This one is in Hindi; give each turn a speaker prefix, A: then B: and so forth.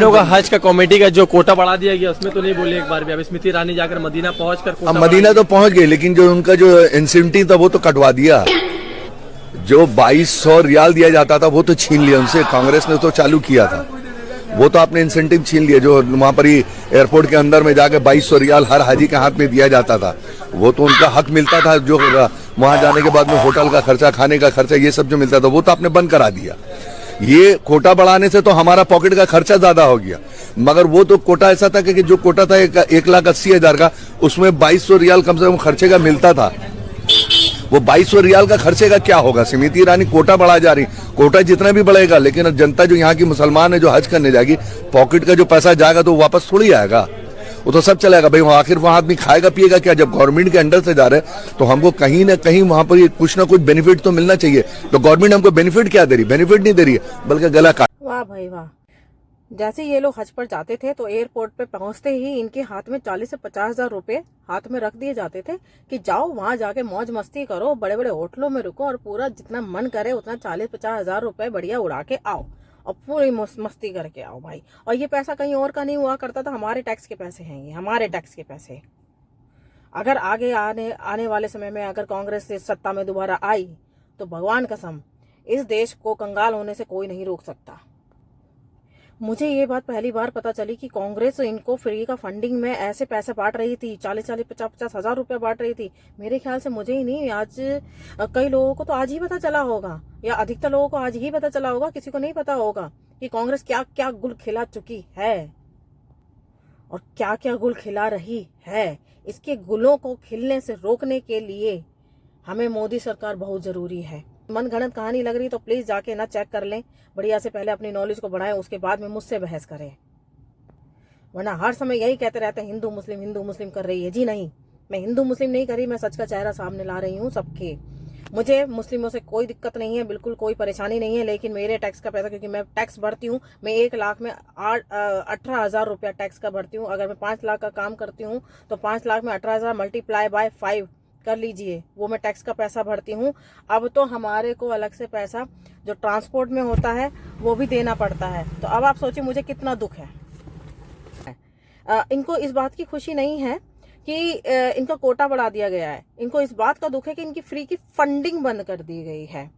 A: होगा हज का कमेटी का जो कोटा बढ़ा दिया गया उसमें तो नहीं बोले एक बार भी। अब स्मृति ईरानी जाकर मदीना पहुंचकर
B: अब मदीना तो पहुंच गई, लेकिन जो उनका जो इंसेंटिव था वो तो कटवा दिया। जो 2200 रियाल दिया जाता था वो तो छीन लिया उनसे, कांग्रेस ने तो चालू किया था। वो तो आपने इंसेंटिव छीन लिया। जो वहां पर ही एयरपोर्ट के अंदर में जाके 2200 रियाल हर हाजी के हाथ में दिया जाता था, वो तो उनका हक मिलता था। जो वहां जाने के बाद में होटल का खर्चा, खाने का खर्चा, ये सब जो मिलता था वो तो आपने बंद करा दिया। ये कोटा बढ़ाने से तो हमारा पॉकेट का खर्चा ज्यादा हो गया, मगर वो तो कोटा ऐसा था कि जो कोटा था 1,80,000 का, उसमें 2200 रियाल कम से कम खर्चे का मिलता था। वो 2200 रियाल का खर्चे का क्या होगा? स्मृति ईरानी कोटा बढ़ा जा रही, कोटा जितना भी बढ़ेगा, लेकिन जनता जो यहाँ की मुसलमान है जो हज करने जाएगी, पॉकेट का जो पैसा जाएगा तो वापस थोड़ी आएगा, वो तो सब चलेगा भाई। आखिर वहां आदमी खाएगा पिएगा क्या? जब गवर्नमेंट के अंडर से जा रहे हैं तो हमको कहीं ना कहीं वहां पर कुछ ना कुछ बेनिफिट तो मिलना चाहिए। तो गवर्नमेंट हमको बेनिफिट क्या दे रही? बेनिफिट नहीं दे रही है, बल्कि गला काट।
C: वाह भाई वाह। जैसे ये लोग हज पर जाते थे तो एयरपोर्ट पे पहुंचते ही इनके हाथ में 40 से 50,000 रुपए हाथ में रख दिए जाते थे कि जाओ वहां जाके मौज मस्ती करो, बड़े बड़े होटलों में रुको और पूरा जितना मन करे उतना 40-50,000 रुपए बढ़िया उड़ा के आओ और पूरी मस्ती करके आओ भाई। और ये पैसा कहीं और का नहीं हुआ करता था, हमारे टैक्स के पैसे हैं, ये हमारे टैक्स के पैसे। अगर आगे आने वाले समय में अगर कांग्रेस से सत्ता में दोबारा आई तो भगवान कसम इस देश को कंगाल होने से कोई नहीं रोक सकता। मुझे ये बात पहली बार पता चली कि कांग्रेस इनको फ्री का फंडिंग में ऐसे पैसे बांट रही थी, 40-50 हजार रुपए बांट रही थी। मेरे ख्याल से मुझे ही नहीं, आज कई लोगों को तो आज ही पता चला होगा, या अधिकतर लोगों को आज ही पता चला होगा, किसी को नहीं पता होगा कि कांग्रेस क्या क्या गुल खिला चुकी है और क्या क्या गुल खिला रही है। इसके गुलों को खिलने से रोकने के लिए हमें मोदी सरकार बहुत जरूरी है। मन गढ़ंत कहानी लग रही तो प्लीज जाके ना चेक कर लें बढ़िया से, पहले अपनी नॉलेज को बढ़ाएं, उसके बाद में मुझसे बहस करें। वरना हर समय यही कहते रहते हैं हिंदू मुस्लिम कर रही है। जी नहीं, मैं हिंदू मुस्लिम नहीं कर रही, मैं सच का चेहरा सामने ला रही हूँ सबके। मुझे मुस्लिमों से कोई दिक्कत नहीं है, बिल्कुल कोई परेशानी नहीं है, लेकिन मेरे टैक्स का पैसा, क्योंकि मैं टैक्स भरती हूँ, मैं 1 लाख में 18,000 रुपया टैक्स का भरती हूँ। अगर मैं 5 लाख का काम करती हूँ तो 5 लाख में 18,000 मल्टीप्लाई बाय 5 कर लीजिए, वो मैं टैक्स का पैसा भरती हूँ। अब तो हमारे को अलग से पैसा जो ट्रांसपोर्ट में होता है वो भी देना पड़ता है। तो अब आप सोचिए मुझे कितना दुख है। इनको इस बात की खुशी नहीं है कि इनका कोटा बढ़ा दिया गया है, इनको इस बात का दुख है कि इनकी फ्री की फंडिंग बंद कर दी गई है।